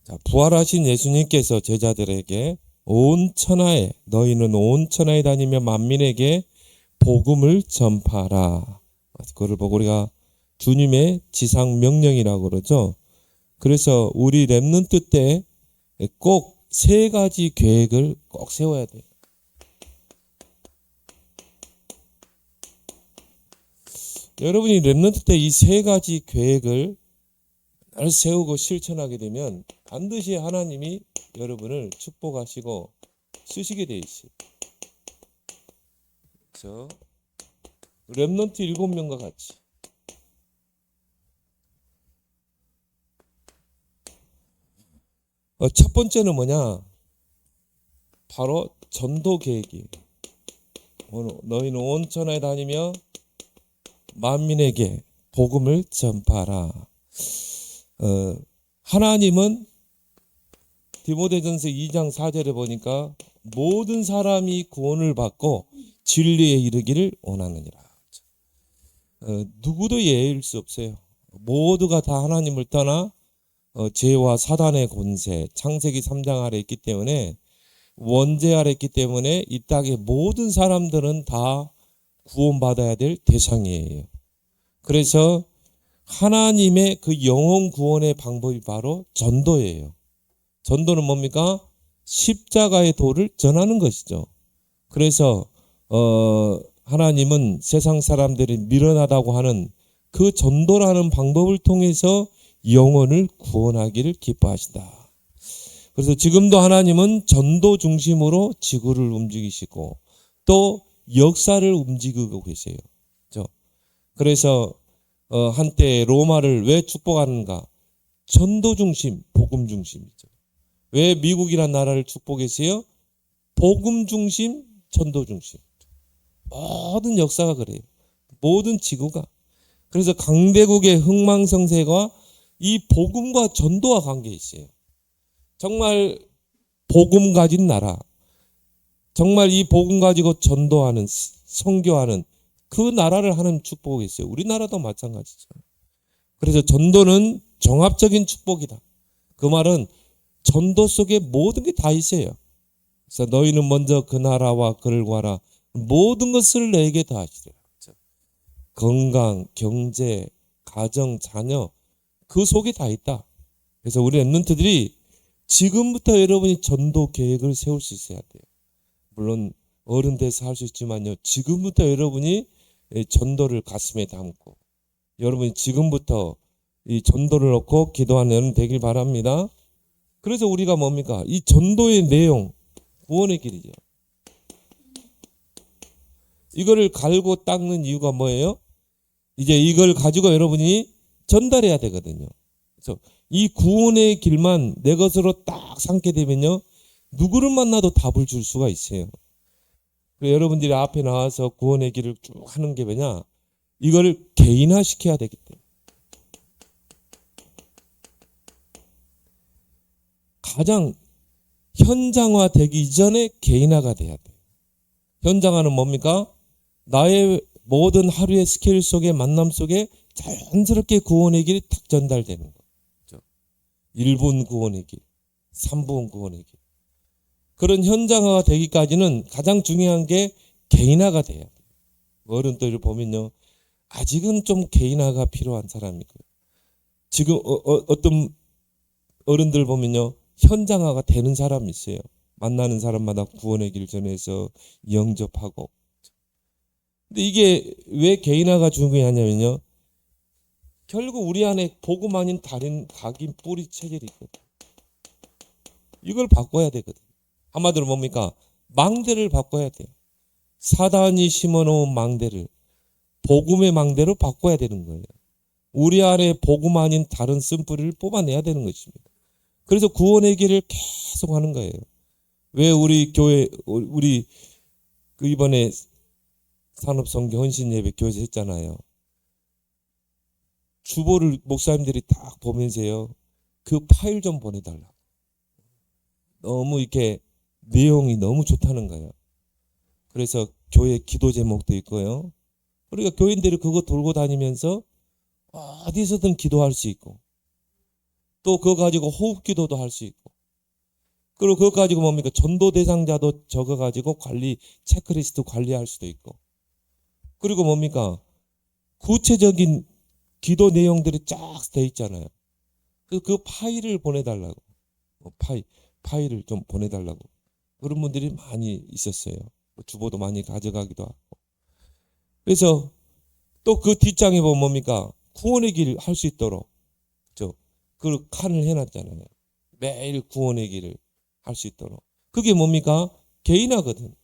자, 부활하신 예수님께서 제자들에게 온 천하에 너희는 온 천하에 다니며 만민에게 복음을 전파하라. 그걸 보고 우리가 주님의 지상 명령이라고 그러죠. 그래서 우리 렘넌트 때 꼭 세 가지 계획을 꼭 세워야 돼요. 여러분이 렘넌트 때 이 세 가지 계획을 잘 세우고 실천하게 되면 반드시 하나님이 여러분을 축복하시고 쓰시게 돼 있어요. 그래서 렘넌트 7명과 같이 첫 번째는 뭐냐? 바로 전도 계획이에요. 너희는 온 천하에 다니며 만민에게 복음을 전파하라. 하나님은 디모데전서 2장 4절에 보니까 모든 사람이 구원을 받고 진리에 이르기를 원하느니라. 누구도 예외일 수 없어요. 모두가 다 하나님을 떠나 죄와 사단의 권세, 창세기 3장 아래 있기 때문에 원죄 아래 있기 때문에 이 땅의 모든 사람들은 다 구원받아야 될 대상이에요. 그래서 하나님의 그 영혼 구원의 방법이 바로 전도예요. 전도는 뭡니까? 십자가의 도를 전하는 것이죠. 그래서 하나님은 세상 사람들이 미련하다고 하는 그 전도라는 방법을 통해서 영혼을 구원하기를 기뻐하신다. 그래서 지금도 하나님은 전도 중심으로 지구를 움직이시고 또 역사를 움직이고 계세요. 그래서 한때 로마를 왜 축복하는가? 전도 중심, 복음 중심이죠. 왜 미국이라는 나라를 축복했어요? 복음 중심, 전도 중심. 모든 역사가 그래요. 모든 지구가. 그래서 강대국의 흥망성쇠가 이 복음과 전도와 관계 있어요. 정말 복음 가진 나라, 정말 이 복음 가지고 전도하는, 선교하는 그 나라를 하는 축복이 있어요. 우리나라도 마찬가지죠. 그래서 전도는 종합적인 축복이다. 그 말은 전도 속에 모든 게 다 있어요. 그래서 너희는 먼저 그 나라와 그를 구하라. 모든 것을 너에게 더하시리라. 건강, 경제, 가정, 자녀 그 속에 다 있다. 그래서 우리 렘넌트들이 지금부터 여러분이 전도 계획을 세울 수 있어야 돼요. 물론 어른 돼서 할 수 있지만요. 지금부터 여러분이 전도를 가슴에 담고 여러분이 지금부터 이 전도를 놓고 기도하는 여러분 되길 바랍니다. 그래서 우리가 뭡니까? 이 전도의 내용, 구원의 길이죠. 이거를 갈고 닦는 이유가 뭐예요? 이제 이걸 가지고 여러분이 전달해야 되거든요. 그래서 이 구원의 길만 내 것으로 딱 삼게 되면요. 누구를 만나도 답을 줄 수가 있어요. 여러분들이 앞에 나와서 구원의 길을 쭉 하는 게 뭐냐? 이걸 개인화시켜야 되기 때문에. 가장 현장화되기 이전에 개인화가 돼야 돼요. 현장화는 뭡니까? 나의 모든 하루의 스케일 속에 만남 속에 자연스럽게 구원의 길이 탁 전달되는 거죠. 1분 구원의 길, 3분 구원의 길. 그런 현장화가 되기까지는 가장 중요한 게 개인화가 돼야 돼요. 어른들을 보면요. 아직은 좀 개인화가 필요한 사람이고요. 지금 어떤 어른들 보면요. 현장화가 되는 사람이 있어요. 만나는 사람마다 구원의 길 전해서 영접하고. 근데 이게 왜 개인화가 중요하냐면요. 결국 우리 안에 복음 아닌 다른 각인 뿌리 체질이 있거든. 이걸 바꿔야 되거든. 한마디로 뭡니까? 망대를 바꿔야 돼요. 사단이 심어놓은 망대를 복음의 망대로 바꿔야 되는 거예요. 우리 안에 복음 아닌 다른 쓴뿌리를 뽑아내야 되는 것입니다. 그래서 구원의 길을 계속 하는 거예요. 왜 우리 교회, 우리 그 이번에 산업선교 헌신 예배 교회에서 했잖아요. 주보를 목사님들이 딱 보면서요. 그 파일 좀 보내달라고. 너무 이렇게 내용이 너무 좋다는 거예요. 그래서 교회 기도 제목도 있고요. 우리가 교인들이 그거 돌고 다니면서 어디서든 기도할 수 있고 또 그거 가지고 호흡기도도 할 수 있고, 그리고 그거 가지고 뭡니까? 전도 대상자도 적어가지고 체크리스트 관리할 수도 있고, 그리고 뭡니까? 구체적인 기도 내용들이 쫙 돼 있잖아요. 그 파일을 보내달라고. 파일을 좀 보내달라고. 그런 분들이 많이 있었어요. 주보도 많이 가져가기도 하고. 그래서 또 그 뒷장에 보면 뭡니까? 구원의 길 할 수 있도록 그 칸을 해놨잖아요. 매일 구원의 길을 할 수 있도록. 그게 뭡니까? 개인화거든.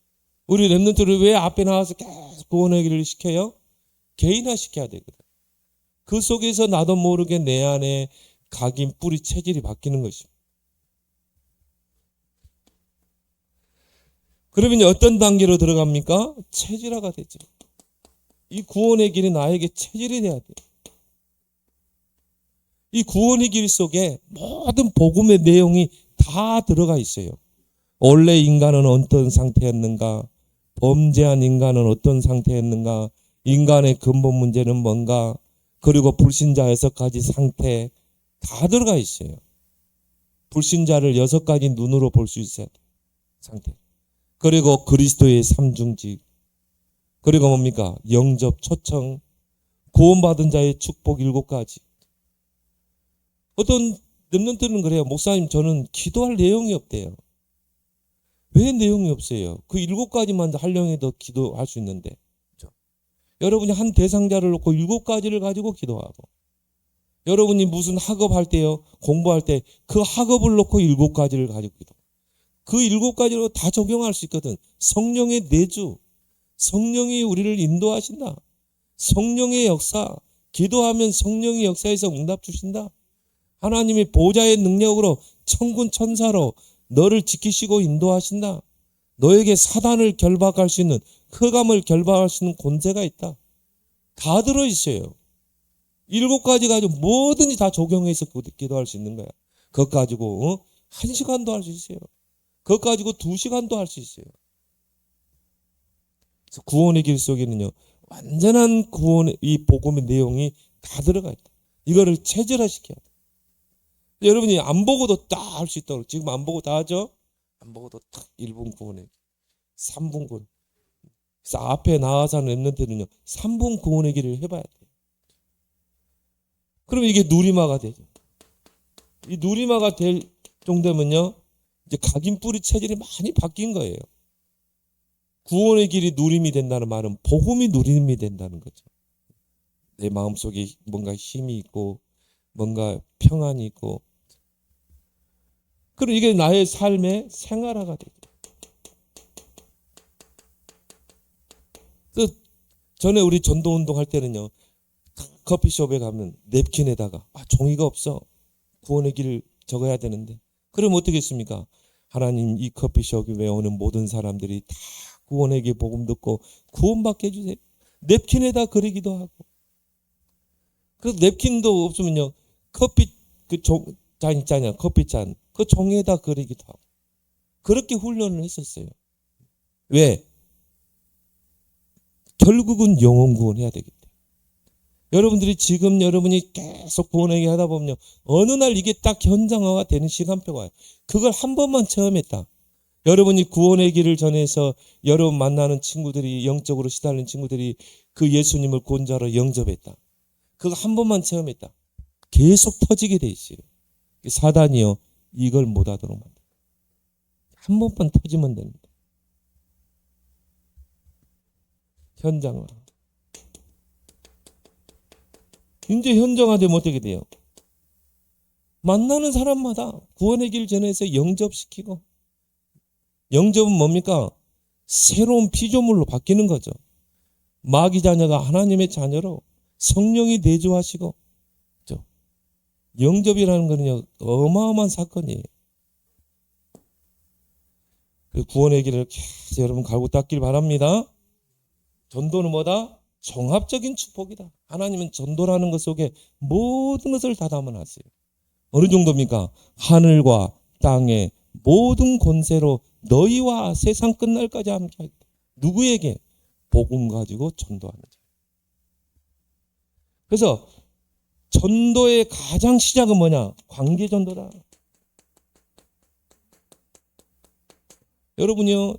우리 랩런트를 왜 앞에 나와서 계속 구원의 길을 시켜요? 개인화 시켜야 되거든. 그 속에서 나도 모르게 내 안에 각인 뿌리 체질이 바뀌는 것입니다. 그러면 어떤 단계로 들어갑니까? 체질화가 되죠. 이 구원의 길이 나에게 체질이 돼야 돼요. 이 구원의 길 속에 모든 복음의 내용이 다 들어가 있어요. 원래 인간은 어떤 상태였는가? 범죄한 인간은 어떤 상태였는가? 인간의 근본 문제는 뭔가? 그리고 불신자 6가지 상태 다 들어가 있어요. 불신자를 6가지 눈으로 볼 수 있어야 돼요. 상태. 그리고 그리스도의 삼중직. 그리고 뭡니까? 영접, 초청, 구원받은 자의 축복 7가지. 어떤 렘넌트는 그래요. 목사님, 저는 기도할 내용이 없대요. 왜 내용이 없어요? 그 7가지만 활용해도 기도할 수 있는데. 그렇죠? 여러분이 한 대상자를 놓고 7가지를 가지고 기도하고, 여러분이 무슨 학업할 때요, 공부할 때 그 학업을 놓고 7가지를 가지고 기도. 그 7가지로 다 적용할 수 있거든. 성령의 내주, 성령이 우리를 인도하신다. 성령의 역사, 기도하면 성령의 역사에서 응답 주신다. 하나님이 보좌의 능력으로 천군 천사로 너를 지키시고 인도하신다. 너에게 사단을 결박할 수 있는, 흑암을 결박할 수 있는 권세가 있다. 다 들어있어요. 7가지 가지고 뭐든지 다 적용해서 기도할 수 있는 거야. 그것 가지고 1시간도 할 수 있어요. 그것 가지고 2시간도 할 수 있어요. 그래서 구원의 길 속에는요, 완전한 구원의 이 복음의 내용이 다 들어가 있다. 이거를 체질화시켜야 돼. 여러분이 안 보고도 딱 할 수 있도록, 지금 안 보고 다 하죠? 안 보고도 딱 1분 구원의 길, 3분 구원. 그래서 앞에 나와서 하는 랩런트는요, 3분 구원의 길을 해봐야 돼요. 그러면 이게 누리마가 되죠. 이 누리마가 될 정도면요, 이제 각인 뿌리 체질이 많이 바뀐 거예요. 구원의 길이 누림이 된다는 말은 복음이 누림이 된다는 거죠. 내 마음속에 뭔가 힘이 있고 뭔가 평안이 있고, 그리고 이게 나의 삶의 생활화가 되죠. 그래서 전에 우리 전도운동 할 때는요, 커피숍에 가면 냅킨에다가 종이가 없어, 구원의 길을 적어야 되는데, 그럼 어떻게 했습니까? 하나님, 이 커피숍에 오는 모든 사람들이 다 구원의 길 복음 듣고 구원받게 해주세요. 냅킨에다 그리기도 하고. 그래서 냅킨도 없으면요, 커피 잔 있잖아요. 커피잔 그 종이에다 그리기도 하고. 그렇게 훈련을 했었어요. 왜? 결국은 영혼 구원해야 되기 때문에. 여러분들이 지금 여러분이 계속 구원하게 하다 보면요, 어느 날 이게 딱 현장화가 되는 시간표가 와요. 그걸 한 번만 체험했다. 여러분이 구원의 길을 전해서 여러분 만나는 친구들이, 영적으로 시달리는 친구들이 그 예수님을 구원자로 영접했다. 그거 한 번만 체험했다. 계속 터지게 돼 있어요. 사단이요, 이걸 못하도록 만듭니다. 한 번만 터지면 됩니다. 현장화. 이제 현장화되면 어떻게 돼요? 만나는 사람마다 구원의 길 전해서 영접시키고, 영접은 뭡니까? 새로운 피조물로 바뀌는 거죠. 마귀 자녀가 하나님의 자녀로 성령이 내주하시고, 그렇죠? 영접이라는 거는요, 어마어마한 사건이에요. 그 구원의 길을 계속 여러분 갈고 닦길 바랍니다. 전도는 뭐다? 종합적인 축복이다. 하나님은 전도라는 것 속에 모든 것을 다 담아놨어요. 어느 정도입니까? 하늘과 땅의 모든 권세로 너희와 세상 끝날까지 함께하겠다. 누구에게? 복음 가지고 전도하는 자. 그래서 전도의 가장 시작은 뭐냐? 관계 전도다. 여러분이요,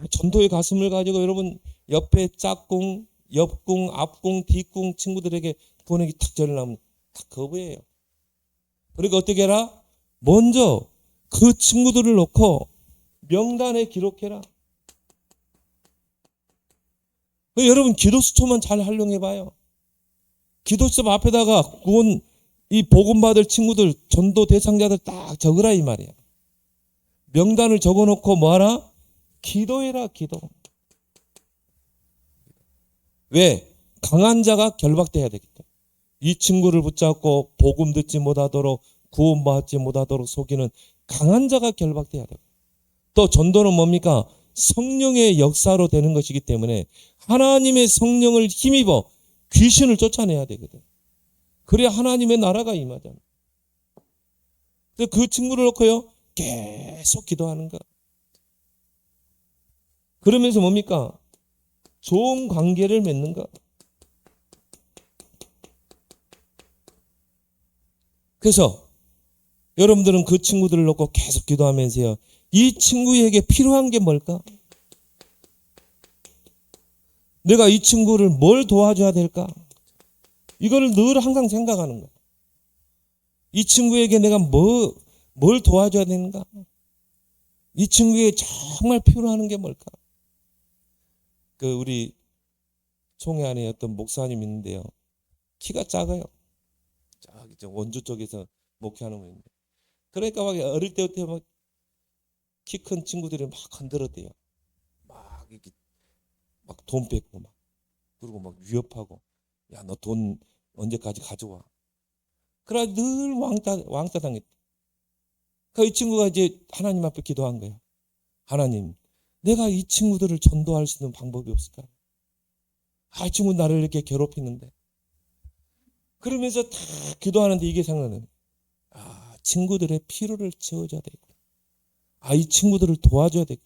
전도의 가슴을 가지고 여러분 옆에 짝꿍, 옆궁, 앞궁, 뒷궁 친구들에게 보내기 탁 전하면 다 거부해요. 그러니까 어떻게 해라? 먼저 그 친구들을 놓고 명단에 기록해라. 여러분 기도수초만 잘 활용해봐요. 기도수첩 앞에다가 구원, 이 복음받을 친구들, 전도 대상자들 딱 적으라 이 말이야. 명단을 적어놓고 뭐하라? 기도해라, 기도. 왜? 강한 자가 결박돼야 되겠다. 이 친구를 붙잡고 복음 듣지 못하도록, 구원받지 못하도록 속이는 강한 자가 결박돼야 되고, 또 전도는 뭡니까? 성령의 역사로 되는 것이기 때문에 하나님의 성령을 힘입어 귀신을 쫓아내야 되거든. 그래야 하나님의 나라가 임하잖아. 그래서 그 친구를 놓고요, 계속 기도하는 거. 그러면서 뭡니까? 좋은 관계를 맺는 거. 그래서 여러분들은 그 친구들을 놓고 계속 기도하면서요, 이 친구에게 필요한 게 뭘까? 내가 이 친구를 뭘 도와줘야 될까? 이거를 늘 항상 생각하는 거야. 이 친구에게 내가 뭘 도와줘야 되는가? 이 친구에게 정말 필요한 게 뭘까? 우리 총회 안에 어떤 목사님 있는데요, 키가 작아요. 저기 원주 쪽에서 목회하는 분인데, 그러니까 막 어릴 때부터 막 키 큰 친구들이 막 건드렸대요. 막 이렇게 막 돈 뺏고 막, 그리고 막 위협하고, 야, 너 돈 언제까지 가져와? 그래 늘 왕따 당했대. 그 이 친구가 이제 하나님 앞에 기도한 거야. 하나님, 내가 이 친구들을 전도할 수 있는 방법이 없을까? 이 친구 나를 이렇게 괴롭히는데. 그러면서 다 기도하는데 이게 생각나는 거야. 친구들의 필요를 채워줘야 되고, 이 친구들을 도와줘야 되고.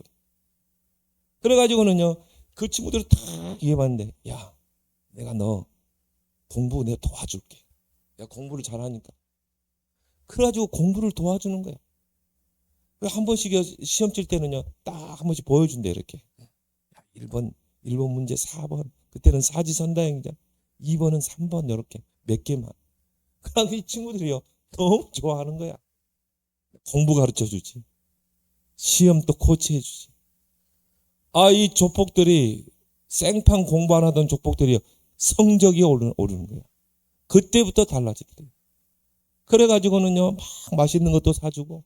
그래가지고는요, 그 친구들을 다 얘기해봤는데, 야, 내가 너 공부 내가 도와줄게. 내가 공부를 잘하니까. 그래가지고 공부를 도와주는 거야. 한 번씩 시험 칠 때는요, 딱 한 번씩 보여준대, 이렇게. 1번 문제 4번. 그때는 사지선다행이잖아. 2번은 3번, 이렇게. 몇 개만. 그러니까 이 친구들이요, 너무 좋아하는 거야. 공부 가르쳐 주지. 시험도 코치해 주지. 이 조폭들이, 생판 공부 안 하던 조폭들이요, 성적이 오르는 거야. 그때부터 달라지더래요. 그래가지고는요, 막 맛있는 것도 사주고,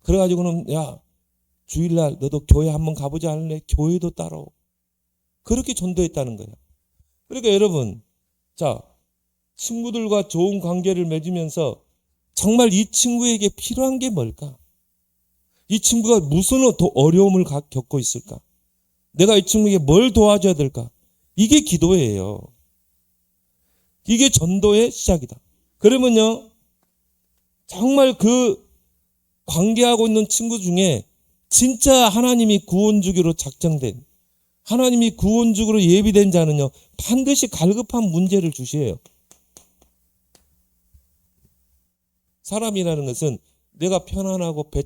그래가지고는, 야, 주일날 너도 교회 한번 가보지 않을래? 교회도 따라오고. 그렇게 전도했다는 거야. 그러니까 여러분, 자, 친구들과 좋은 관계를 맺으면서 정말 이 친구에게 필요한 게 뭘까? 이 친구가 무슨 어려움을 겪고 있을까? 내가 이 친구에게 뭘 도와줘야 될까? 이게 기도예요. 이게 전도의 시작이다. 그러면요, 정말 그 관계하고 있는 친구 중에 진짜 하나님이 구원주기로 작정된, 하나님이 구원주기로 예비된 자는요, 반드시 갈급한 문제를 주셔요. 사람이라는 것은 내가 편안하고 배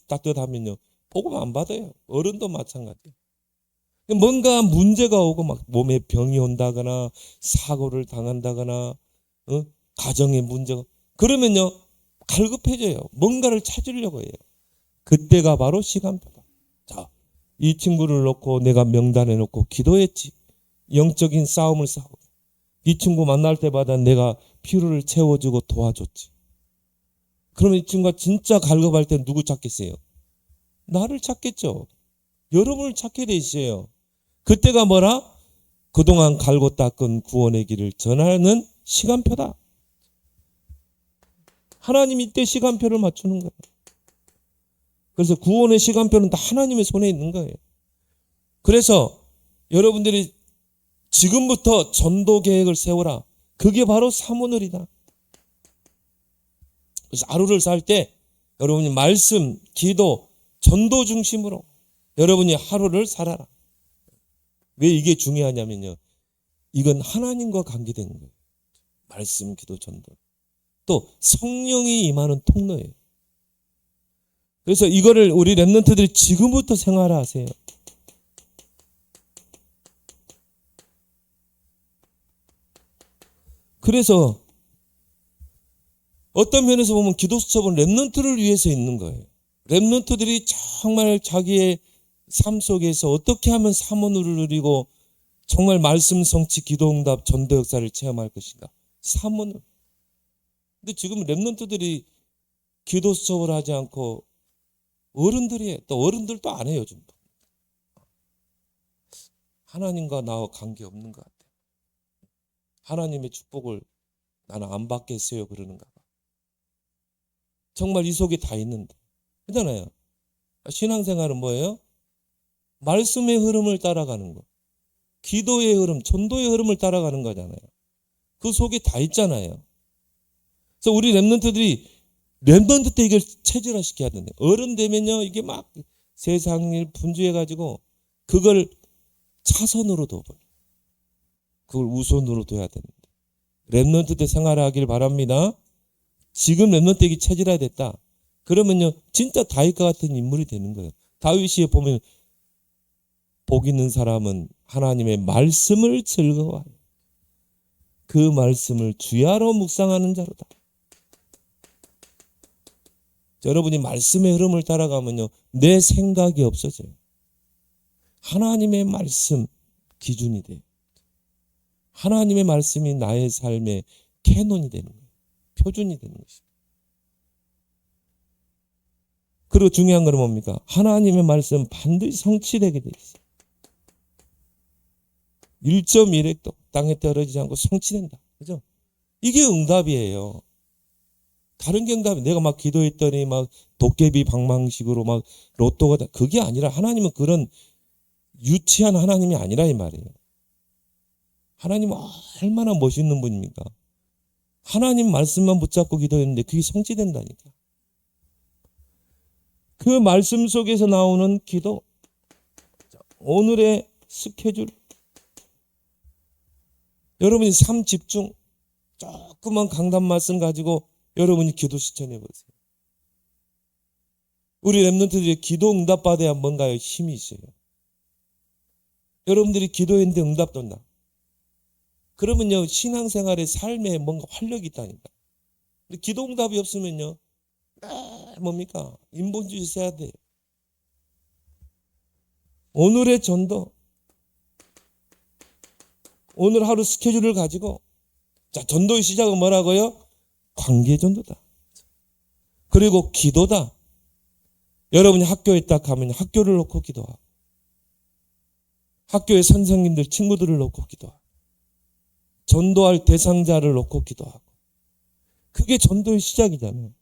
따뜻하면요, 복음 안 받아요. 어른도 마찬가지예요. 뭔가 문제가 오고 막 몸에 병이 온다거나 사고를 당한다거나 가정의 문제가, 그러면요 갈급해져요. 뭔가를 찾으려고 해요. 그때가 바로 시간표다. 자, 이 친구를 놓고 내가 명단에 놓고 기도했지. 영적인 싸움을 싸우고, 이 친구 만날 때마다 내가 필요를 채워주고 도와줬지. 그러면 이 친구가 진짜 갈급할 때 누구 찾겠어요? 나를 찾겠죠. 여러분을 찾게 돼 있어요. 그때가 뭐라? 그동안 갈고 닦은 구원의 길을 전하는 시간표다. 하나님이 이때 시간표를 맞추는 거예요. 그래서 구원의 시간표는 다 하나님의 손에 있는 거예요. 그래서 여러분들이 지금부터 전도 계획을 세워라. 그게 바로 사모늘이다. 그래서 하루를 살 때 여러분이 말씀, 기도, 전도 중심으로 여러분이 하루를 살아라. 왜 이게 중요하냐면요, 이건 하나님과 관계된 거예요. 말씀, 기도, 전도. 또 성령이 임하는 통로예요. 그래서 이거를 우리 렘넌트들이 지금부터 생활하세요. 그래서 어떤 면에서 보면 기도수첩은 렘넌트를 위해서 있는 거예요. 렘넌트들이 정말 자기의 삶 속에서 어떻게 하면 사모를 누리고 정말 말씀 성취, 기도응답, 전도 역사를 체험할 것인가. 사모를. 근데 지금 렘넌트들이 기도수첩을 하지 않고 어른들이 해. 또 어른들도 안 해요. 요즘. 하나님과 나와 관계없는 것 같아요. 하나님의 축복을 나는 안 받겠어요 그러는가 봐. 정말 이 속에 다 있는데. 그렇잖아요. 신앙생활은 뭐예요? 말씀의 흐름을 따라가는 거. 기도의 흐름, 전도의 흐름을 따라가는 거잖아요. 그 속에 다 있잖아요. 그래서 우리 렘넌트들이 렘넌트 때 이걸 체질화시켜야 되는데 어른 되면요 이게 막 세상일 분주해가지고 그걸 차선으로 둬버려. 그걸 우선으로 둬야 되는데 렘넌트 때 생활하길 바랍니다. 지금 렘넌트 때기 체질화됐다. 그러면요 진짜 다윗과 같은 인물이 되는 거예요. 다윗이 보면 복 있는 사람은 하나님의 말씀을 즐거워하여 그 말씀을 주야로 묵상하는 자로다. 여러분이 말씀의 흐름을 따라가면요 내 생각이 없어져요. 하나님의 말씀 기준이 돼요. 하나님의 말씀이 나의 삶의 캐논이 되는 거예요. 표준이 되는 것입니다. 그리고 중요한 건 뭡니까? 하나님의 말씀 반드시 성취되게 돼 있어요. 1.1획도 땅에 떨어지지 않고 성취된다. 그죠? 이게 응답이에요. 다른 게 응답이 내가 막 기도했더니 막 도깨비 방망식으로 막 로또가 그게 아니라 하나님은 그런 유치한 하나님이 아니라 이 말이에요. 하나님은 얼마나 멋있는 분입니까? 하나님 말씀만 붙잡고 기도했는데 그게 성취된다니까. 그 말씀 속에서 나오는 기도. 오늘의 스케줄. 여러분이 삶 집중. 조그만 강단 말씀 가지고 여러분이 기도 실천해 보세요. 우리 렘넌트들이 기도 응답 받아야 뭔가요? 힘이 있어요. 여러분들이 기도했는데 응답도 나. 그러면요 신앙생활의 삶에 뭔가 활력이 있다니까. 근데 기도 응답이 없으면요 뭡니까? 인본주의 써야 돼. 오늘의 전도. 오늘 하루 스케줄을 가지고 자 전도의 시작은 뭐라고요? 관계 전도다. 그리고 기도다. 여러분이 학교에 딱 가면 학교를 놓고 기도하고 학교의 선생님들 친구들을 놓고 기도하고 전도할 대상자를 놓고 기도하고 그게 전도의 시작이잖아요.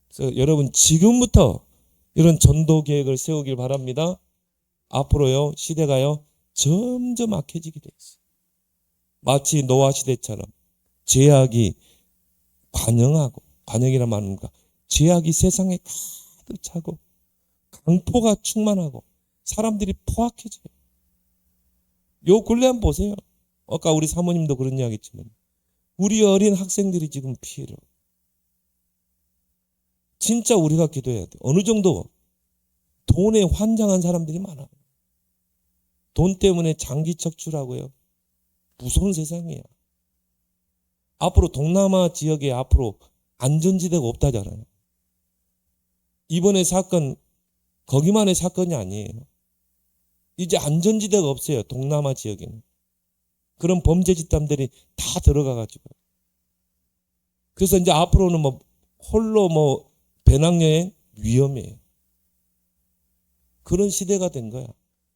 그래서 여러분 지금부터 이런 전도 계획을 세우길 바랍니다. 앞으로요 시대가요 점점 악해지게 돼 있어요. 마치 노아 시대처럼 죄악이 관영이란 말입니까? 죄악이 세상에 가득 차고 강포가 충만하고 사람들이 포악해져요. 요 근래 한번 보세요. 아까 우리 사모님도 그런 이야기 했지만 우리 어린 학생들이 지금 피해를 진짜 우리가 기도해야 돼. 어느 정도 돈에 환장한 사람들이 많아요. 돈 때문에 장기 척출하고요. 무서운 세상이에요. 앞으로 동남아 지역에 앞으로 안전지대가 없다잖아요. 이번에 사건 거기만의 사건이 아니에요. 이제 안전지대가 없어요. 동남아 지역에는. 그런 범죄 집단들이 다 들어가가지고. 그래서 이제 앞으로는 뭐 홀로 뭐 배낭여행 위험해요. 그런 시대가 된 거야.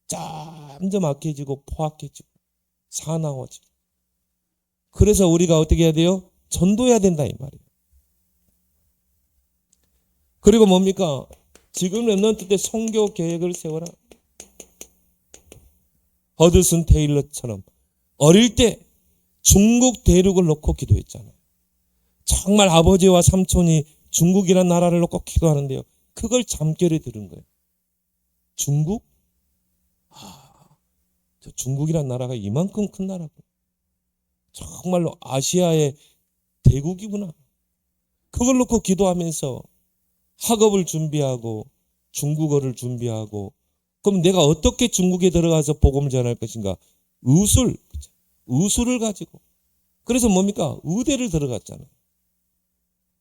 점점 악해지고 포악해지고 사나워지고. 그래서 우리가 어떻게 해야 돼요? 전도해야 된다 이 말이에요. 그리고 뭡니까? 지금 렘넌트 때 선교 계획을 세워라. 허드슨 테일러처럼 어릴 때 중국 대륙을 놓고 기도했잖아요. 정말 아버지와 삼촌이 중국이라는 나라를 놓고 기도하는데요. 그걸 잠결에 들은 거예요. 중국? 저 중국이라는 나라가 이만큼 큰 나라고. 정말로 아시아의 대국이구나. 그걸 놓고 기도하면서 학업을 준비하고 중국어를 준비하고, 그럼 내가 어떻게 중국에 들어가서 복음을 전할 것인가? 의술을 가지고. 그래서 뭡니까? 의대를 들어갔잖아요.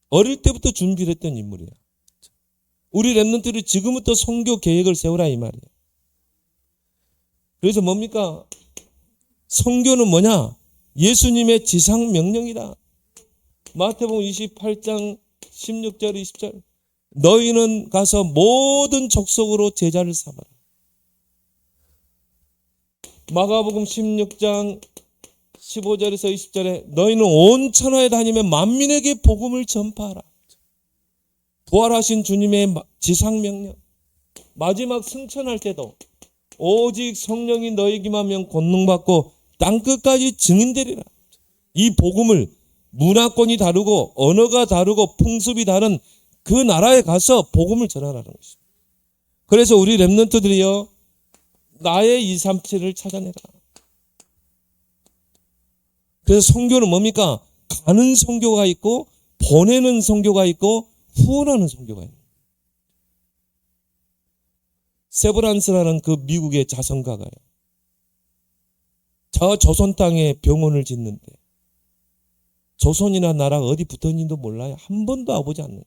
어릴 때부터 준비를 했던 인물이야. 우리 랩런트들이 지금부터 선교 계획을 세우라 이 말이에요. 그래서 뭡니까? 선교는 뭐냐? 예수님의 지상 명령이다. 마태복음 28장 16절 20절. 너희는 가서 모든 족속으로 제자를 삼아라. 마가복음 16장 15절에서 20절에 너희는 온 천하에 다니며 만민에게 복음을 전파하라. 부활하신 주님의 지상명령. 마지막 승천할 때도 오직 성령이 너희에게만 하면 권능받고 땅끝까지 증인되리라. 이 복음을 문화권이 다르고 언어가 다르고 풍습이 다른 그 나라에 가서 복음을 전하라는 것입니다. 그래서 우리 랩런트들이요, 나의 237을 찾아내라. 그래서 선교는 뭡니까? 가는 선교가 있고 보내는 선교가 있고 후원하는 선교가 있는 거예요. 세브란스라는 그 미국의 자선가가요, 저 조선 땅에 병원을 짓는데 조선이나 나라가 어디 붙었는지도 몰라요. 한 번도 와보지 않는.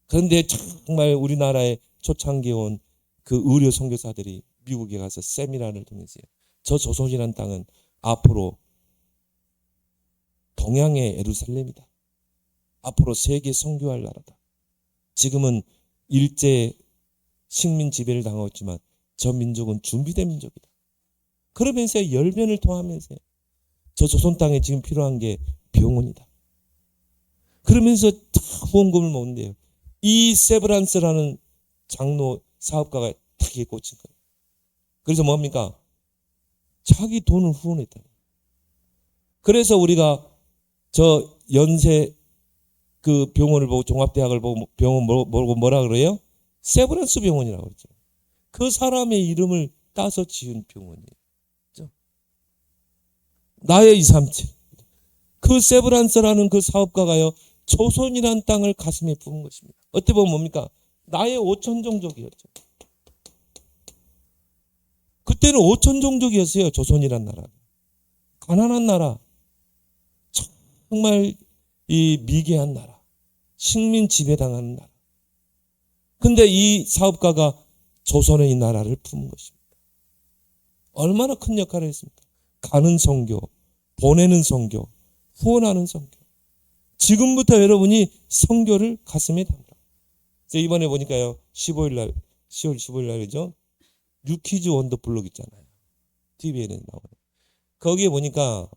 그런데 정말 우리나라에 초창기에 온 그 의료 선교사들이 미국에 가서 세미나를 통해서 저 조선이라는 땅은 앞으로 동양의 예루살렘이다. 앞으로 세계 선교할 나라다. 지금은 일제 식민 지배를 당하고 있지만 저 민족은 준비된 민족이다. 그러면서 열변을 토하면서 저 조선 땅에 지금 필요한 게 병원이다. 그러면서 후원금을 모은대요. 이 세브란스라는 장로 사업가가 크게 꽂힌 거예요. 그래서 뭡니까? 자기 돈을 후원했다. 그래서 우리가 저 연세 그 병원을 보고, 종합대학을 보고 병원 보고 뭐라 그래요? 세브란스 병원이라고 그러죠. 그 사람의 이름을 따서 지은 병원이에요. 나의 237. 그 세브란스라는 그 사업가가요, 조선이라는 땅을 가슴에 품은 것입니다. 어떻게 보면 뭡니까? 나의 5천 종족이었죠. 그때는 5천 종족이었어요. 조선이란 나라. 가난한 나라. 정말 이 미개한 나라. 식민 지배당하는 나라. 근데 이 사업가가 조선의 이 나라를 품은 것입니다. 얼마나 큰 역할을 했습니까? 가는 선교, 보내는 선교, 후원하는 선교. 지금부터 여러분이 선교를 가슴에 담으라. 이번에 보니까요, 10월 15일 날이죠. 뉴키즈 원더블록 있잖아요. TV에는 나오는. 거기에 보니까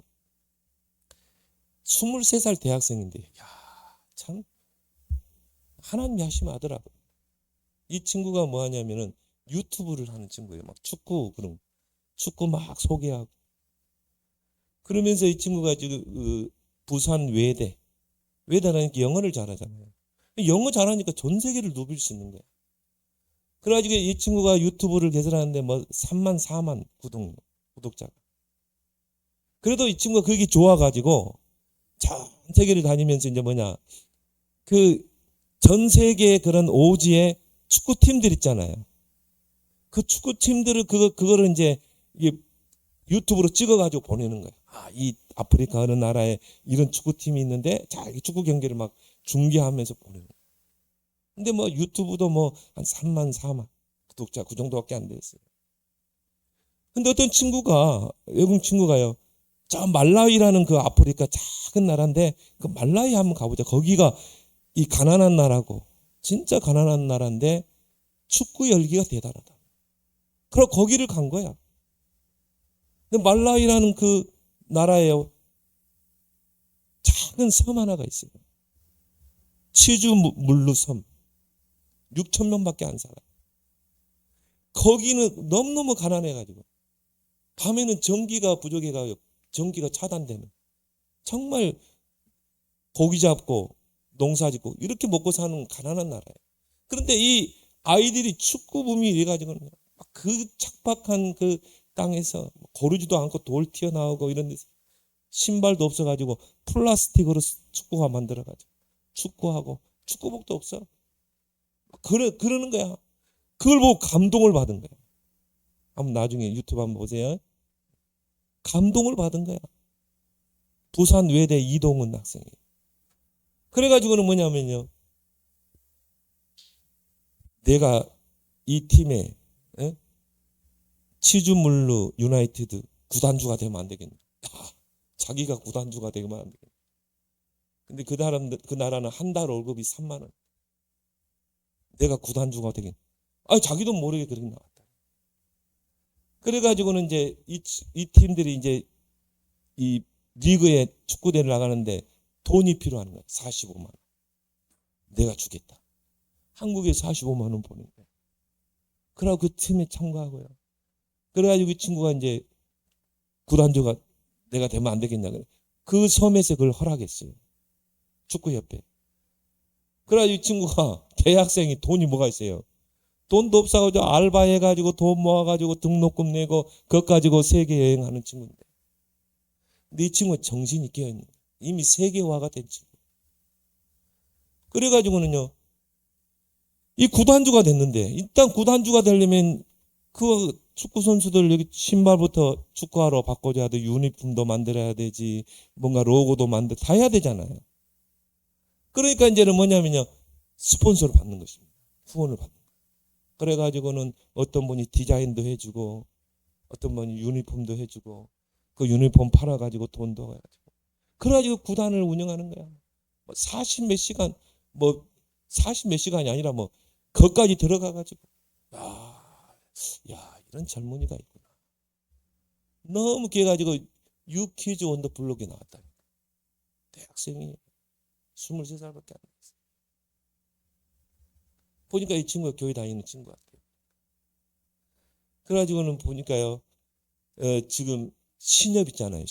23살 대학생인데, 야, 참 하나님이 하시면 하더라고요. 이 친구가 뭐 하냐면은 유튜브를 하는 친구예요. 막 축구 막 소개하고. 그러면서 이 친구가 지금 부산 외대라니까 영어를 잘하잖아요. 영어 잘하니까 전 세계를 누빌 수 있는 거야. 그래가지고 이 친구가 유튜브를 개설하는데 뭐 3만 4만 구독자가. 그래도 이 친구가 그게 좋아가지고 전 세계를 다니면서 이제 뭐냐, 그 전 세계의 그런 오지의 축구팀들 있잖아요. 그 축구팀들을 그거를 이제 유튜브로 찍어가지고 보내는 거예요. 이 아프리카 어느 나라에 이런 축구팀이 있는데, 자, 이 축구 경기를 막 중계하면서 보내는 거예요. 근데 뭐 유튜브도 뭐 한 3만 4만 구독자 그 정도밖에 안 됐어요. 근데 어떤 친구가, 외국 친구가요, 저 말라위라는 그 아프리카 작은 나라인데 그 말라위 한번 가보자. 거기가 이 가난한 나라고, 진짜 가난한 나라인데 축구 열기가 대단하다. 그럼 거기를 간 거야. 근데 말라위라는 그 나라에 작은 섬 하나가 있어요. 치주 물루 섬. 6천 명밖에 안 살아요. 거기는 너무너무 가난해가지고 밤에는 전기가 부족해가지고 전기가 차단되면 정말 고기 잡고 농사 짓고 이렇게 먹고 사는 가난한 나라예요. 그런데 이 아이들이 축구붐이 이래가지고는 그 척박한 그 땅에서 고르지도 않고 돌 튀어나오고 이런 데서 신발도 없어가지고 플라스틱으로 축구화 만들어가지고 축구하고 축구복도 없어. 그러는 거야. 그걸 보고 감동을 받은 거야. 한번 나중에 유튜브 한번 보세요. 감동을 받은 거야. 부산 외대 이동은 학생이. 그래가지고는 뭐냐면요. 내가 이 팀에 치주물루 유나이티드 구단주가 되면 안 되겠냐. 자기가 구단주가 되면 안 되겠냐. 근데 그 나라는 한 달 월급이 3만 원. 내가 구단주가 되겠냐. 자기도 모르게 그렇게 나왔다. 그래가지고는 이제 이 팀들이 이제 이 리그에 축구대회를 나가는데 돈이 필요한 거야. 45만 원. 내가 주겠다. 한국에 45만 원 보낸 거야. 그러고 그 팀에 참가하고요. 그래가지고 이 친구가 이제 구단주가 내가 되면 안 되겠냐. 그 섬에서 그걸 허락했어요. 축구협회. 그래가지고 이 친구가 대학생이 돈이 뭐가 있어요. 돈도 없어가지고 알바해가지고 돈 모아가지고 등록금 내고 그것 가지고 세계 여행하는 친구인데. 근데 이 친구가 정신이 깨어있는 거예요. 이미 세계화가 된 친구. 그래가지고는요. 이 구단주가 됐는데 일단 구단주가 되려면 그 축구 선수들 여기 신발부터 축구하러 바꿔줘야 돼. 유니폼도 만들어야 되지. 뭔가 로고도 다 해야 되잖아요. 그러니까 이제는 뭐냐면요. 스폰서를 받는 것입니다. 후원을 받는 거예요. 그래가지고는 어떤 분이 디자인도 해주고 어떤 분이 유니폼도 해주고 그 유니폼 팔아가지고 돈도 해가지고 그래가지고 구단을 운영하는 거야. 40 몇 시간 40 몇 시간이 아니라 거기까지 들어가가지고 야 이런 젊은이가 있구나. 너무 깨가지고 유키즈 온 더 블록에 나왔다. 대학생이 23살밖에 안 됐어. 보니까 이 친구가 교회 다니는 친구 같아요. 그래가지고는 보니까요. 지금 신협 있잖아요.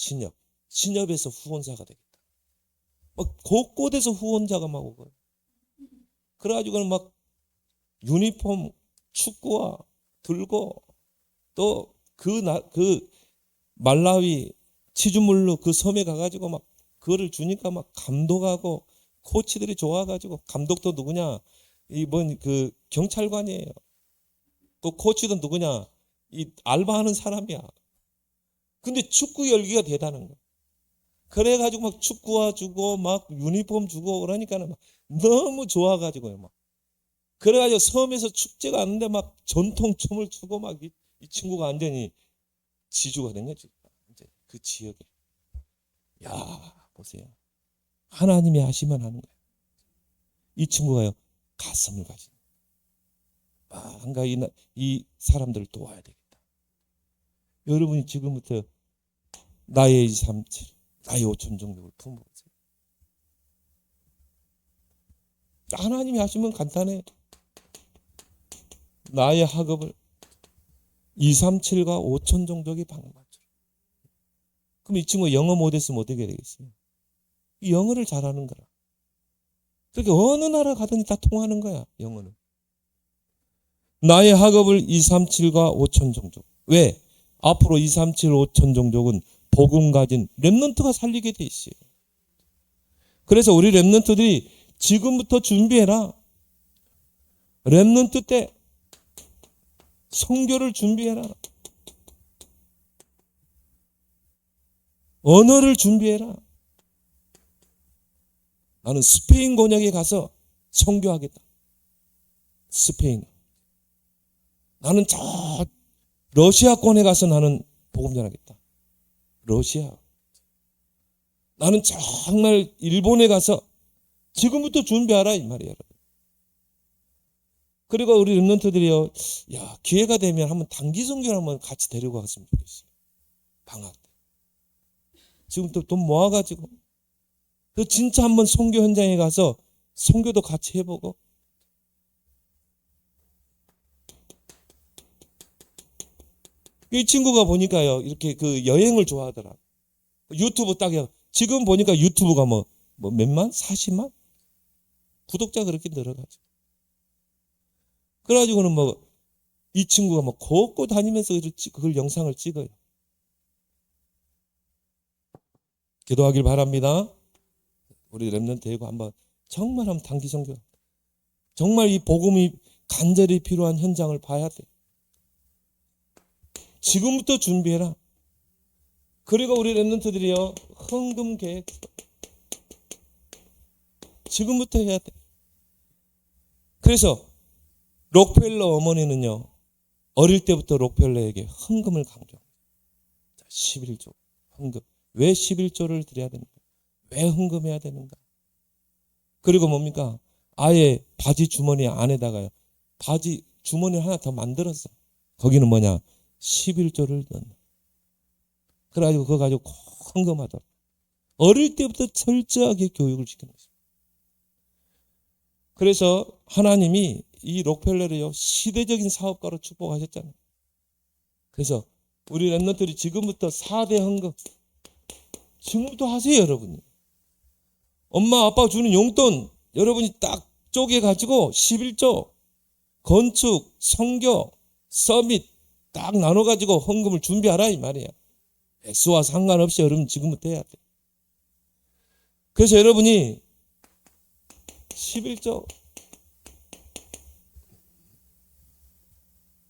신협에서 후원사가 되겠다. 곳곳에서 후원자가 막 오고요. 그래가지고는 막 유니폼 축구화 들고 또 그 말라위 치주물루 그 섬에 가가지고 막 그거를 주니까 막 감동하고 코치들이 좋아가지고 감독도 누구냐 이번 그 경찰관이에요. 또 코치도 누구냐 이 알바하는 사람이야. 근데 축구 열기가 대단한 거야. 그래가지고 막 축구화 주고 막 유니폼 주고 그러니까는 막 너무 좋아가지고요 막. 그래가지고 섬에서 축제가 왔는데 막 전통 춤을 추고 막 이 친구가 완전히 지주가 된 거지. 이제 그 지역에. 야 보세요. 하나님이 하시면 하는 거예요. 이 친구가요 가슴을 가진. 뭔가 이 사람들을 도와야 되겠다. 여러분이 지금부터 나의 237, 나의 5천 정도를 품어보세요. 하나님이 하시면 간단해. 나의 학업을 237과 5천 정도의 방을 맞춰. 그럼 이 친구가 영어 못했으면 어떻게 되겠어요? 영어를 잘하는 거라. 그렇게 어느 나라 가든지 다 통하는 거야, 영어는. 나의 학업을 237과 5천 종족. 왜? 앞으로 237, 5천 종족은 복음 가진 렘넌트가 살리게 돼 있어요. 그래서 우리 렘넌트들이 지금부터 준비해라. 렘넌트 때 선교를 준비해라. 언어를 준비해라. 나는 스페인 권역에 가서 선교하겠다. 스페인. 나는 저 러시아권에 가서 나는 복음 전하겠다. 러시아. 나는 정말 일본에 가서 지금부터 준비하라 이 말이에요. 그리고 우리 렘넌트들이요. 기회가 되면 한번 단기 선교를 한번 같이 데리고 갔으면 좋겠어요. 방학 때. 지금부터 돈 모아가지고 진짜 한번 선교 현장에 가서 선교도 같이 해보고 이 친구가 보니까요. 이렇게 그 여행을 좋아하더라. 유튜브 딱요. 지금 보니까 유튜브가 몇만? 40만? 구독자 그렇게 늘어가지고. 그래가지고는 이 친구가 곳곳 다니면서 그걸 영상을 찍어요. 기도하길 바랍니다. 우리 렘넌트 대고 한번 정말 한번 단기 선교. 정말 이 복음이 간절히 필요한 현장을 봐야 돼. 지금부터 준비해라. 그리고 우리 렘넌트들이요, 헌금 계획 지금부터 해야 돼. 그래서 록펠러 어머니는요, 어릴 때부터 록펠러에게 헌금을 강조합니다. 11조 헌금. 왜 11조를 드려야 되는가? 왜 헌금해야 되는가? 그리고 뭡니까? 아예 바지 주머니 안에다가요, 바지 주머니를 하나 더 만들었어. 거기는 뭐냐? 11조를 넣는. 그래가지고 그거 가지고 꼭 헌금하더라. 어릴 때부터 철저하게 교육을 시키는 것입니다. 그래서 하나님이 이 록펠러를요, 시대적인 사업가로 축복하셨잖아요. 그래서 우리 렘넌트들이 지금부터 4대 헌금 지금부터 하세요. 여러분이 엄마 아빠가 주는 용돈 여러분이 딱 쪼개가지고 11조 건축, 선교, 서밋 딱 나눠가지고 헌금을 준비하라 이 말이에요. 액수와 상관없이 여러분 지금부터 해야 돼. 그래서 여러분이 11조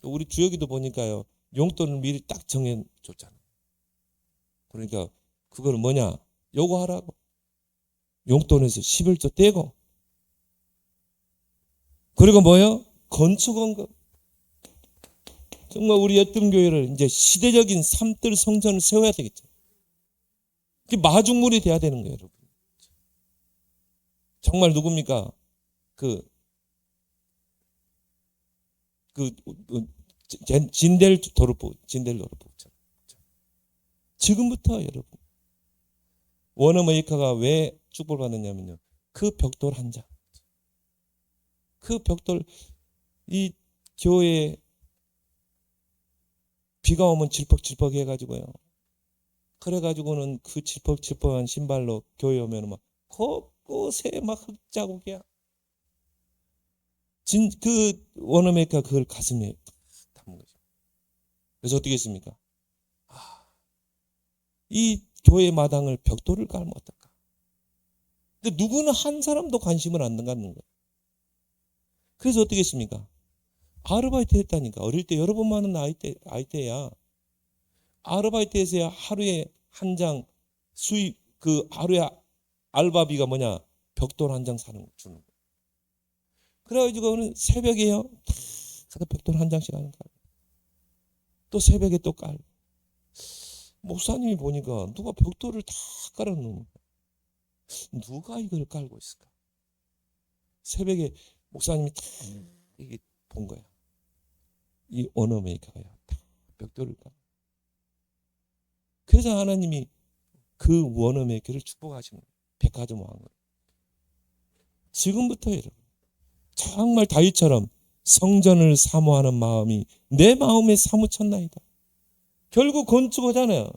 우리 주혁이도 보니까요, 용돈을 미리 딱 정해줬잖아요. 그러니까 그거는 뭐냐? 요거 하라고. 용돈에서 11조 떼고. 그리고 뭐요? 건축원금. 정말 우리 여뜸교회를 이제 시대적인 삼뜰 성전을 세워야 되겠죠. 그게 마중물이 돼야 되는 거예요, 여러분. 정말 누굽니까? 진델 도르프. 지금부터 여러분. 워너메이커가 왜 축복을 받느냐면요, 그 벽돌 한 장. 그 벽돌, 이 교회에 비가 오면 질퍽질퍽 해가지고요. 그래가지고는 그 질퍽질퍽한 신발로 교회 오면 막 곳곳에 막 흙자국이야. 그 워너메이커가 그걸 가슴에 담은 거죠. 그래서 어떻게 했습니까? 이 교회 마당을 벽돌을 깔면 어떨까? 근데 누구는 한 사람도 관심을 안 갖는 거예요. 그래서 어떻게 했습니까? 아르바이트 했다니까. 어릴 때 여러 번 많은 아이때야. 아르바이트에서야 하루에 한 장 수입, 그 하루에 알바비가 뭐냐? 벽돌 한 장 주는 거예요. 그래가지고는 새벽에요, 다 벽돌 한 장씩 하는 거예요. 또 새벽에 또 깔고. 목사님이 보니까 누가 벽돌을 다 깔아놓는 거예요. 누가 이걸 깔고 있을까? 새벽에 목사님이 다 이게 본 거야. 이 워너메이커가요, 다 벽돌을 깔아. 그래서 하나님이 그 워너메이커를 축복하시는 거예요. 백화점 왕을. 지금부터 여러분, 정말 다윗처럼 성전을 사모하는 마음이 내 마음에 사무쳤나이다. 결국 건축하잖아요.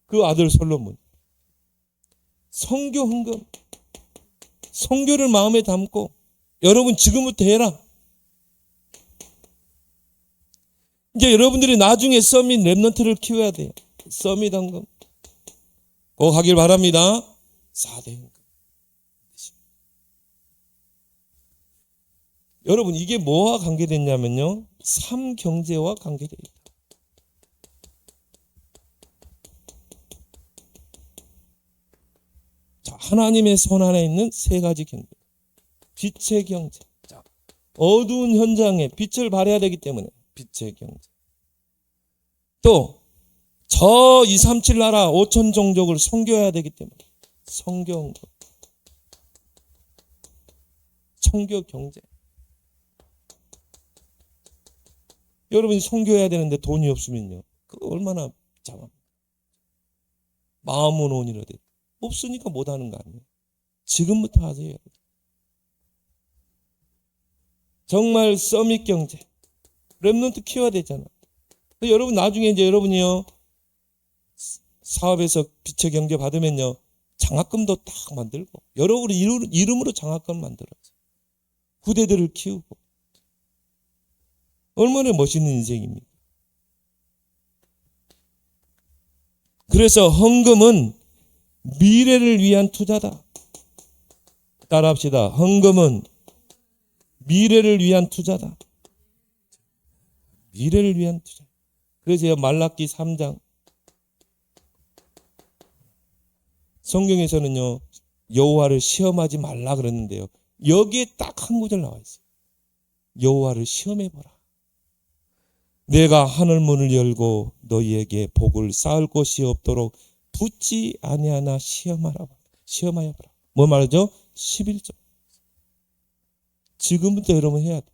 그 아들 솔로몬. 성교 헌금. 성교를 마음에 담고 여러분 지금부터 해라. 이제 여러분들이 나중에 서밋 렘넌트를 키워야 돼요. 서밋 헌금. 꼭 하길 바랍니다. 4대 헌금. 여러분 이게 뭐와 관계됐냐면요, 삼경제와 관계되어 있다. 자, 하나님의 손 안에 있는 세 가지 경제. 빛의 경제. 자, 어두운 현장에 빛을 발해야 되기 때문에 빛의 경제. 또 저 237 나라 5천 종족을 선교해야 되기 때문에 선교 경제. 여러분이 선교해야 되는데 돈이 없으면요, 그거 얼마나 잡아. 마음은 온이라도 없으니까 못하는 거 아니에요. 지금부터 하세요. 정말 서밋 경제, 렘넌트 키워야 되잖아. 여러분 나중에 이제 여러분이요, 사업에서 빛의 경제 받으면요, 장학금도 딱 만들고 여러분의 이름으로 장학금 만들어서 후대들을 키우고. 얼마나 멋있는 인생입니까? 그래서 헌금은 미래를 위한 투자다. 따라합시다. 헌금은 미래를 위한 투자다. 미래를 위한 투자. 그래서 말라기 3장 성경에서는요 여호와를 시험하지 말라 그랬는데요 여기에 딱 한 구절 나와 있어요. 여호와를 시험해 보라. 내가 하늘 문을 열고 너희에게 복을 쌓을 곳이 없도록 붙지 아니하나 시험하여 보라. 뭐 말하죠? 11조. 지금부터 여러분 해야 돼.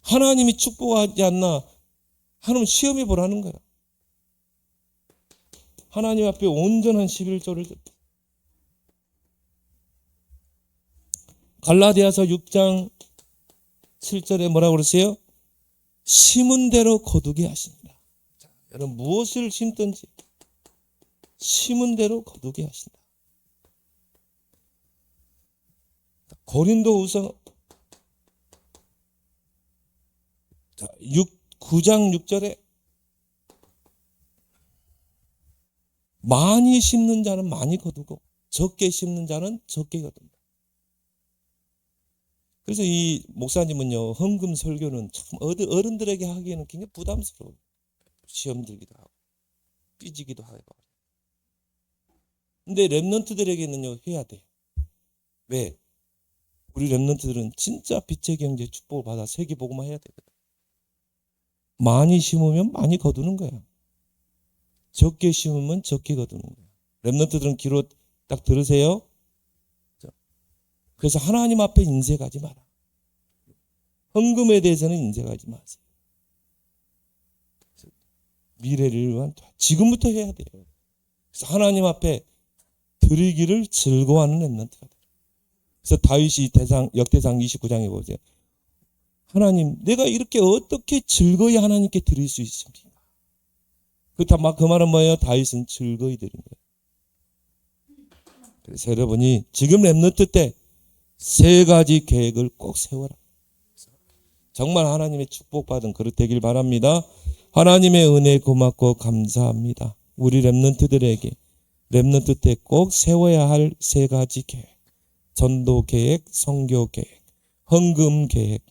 하나님이 축복하지 않나 하나님 시험해 보라는 거야. 하나님 앞에 온전한 11조를 갈라디아서 6장 7절에 뭐라고 그러세요? 심은 대로 거두게 하신다. 자, 여러분 무엇을 심든지 심은 대로 거두게 하신다. 고린도후서 9장 6절에 많이 심는 자는 많이 거두고 적게 심는 자는 적게 거둔다. 그래서 이 목사님은요 헌금 설교는 참 어른들에게 하기에는 굉장히 부담스러워요. 시험 들기도 하고 삐지기도 하고. 근데 렘넌트들에게는요 해야 돼요. 왜? 우리 렘넌트들은 진짜 빛의 경제 축복을 받아 세계복음화 해야 되거든. 많이 심으면 많이 거두는 거야. 적게 심으면 적게 거두는 거야. 렘넌트들은 귀로 딱 들으세요. 그래서 하나님 앞에 인색하지 마라. 헌금에 대해서는 인색하지 마세요. 미래를 위한 지금부터 해야 돼요. 그래서 하나님 앞에 드리기를 즐거워하는 렘넌트가 돼요. 그래서 다윗이 역대상 29장에 보세요. 하나님, 내가 이렇게 어떻게 즐거이 하나님께 드릴 수 있습니까? 그 말은 뭐예요? 다윗은 즐거이 드린 거예요. 그래서 여러분이 지금 렘넌트 때 3가지 계획을 꼭 세워라. 정말 하나님의 축복받은 그릇 되길 바랍니다. 하나님의 은혜 고맙고 감사합니다. 우리 렘넌트들에게 렘넌트 때 꼭 세워야 할 3가지 계획. 전도 계획, 선교 계획, 헌금 계획,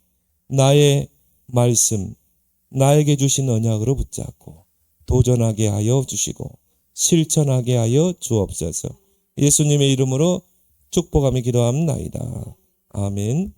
나의 말씀, 나에게 주신 언약으로 붙잡고 도전하게 하여 주시고 실천하게 하여 주옵소서. 예수님의 이름으로 축복하며 기도합나이다. 아멘.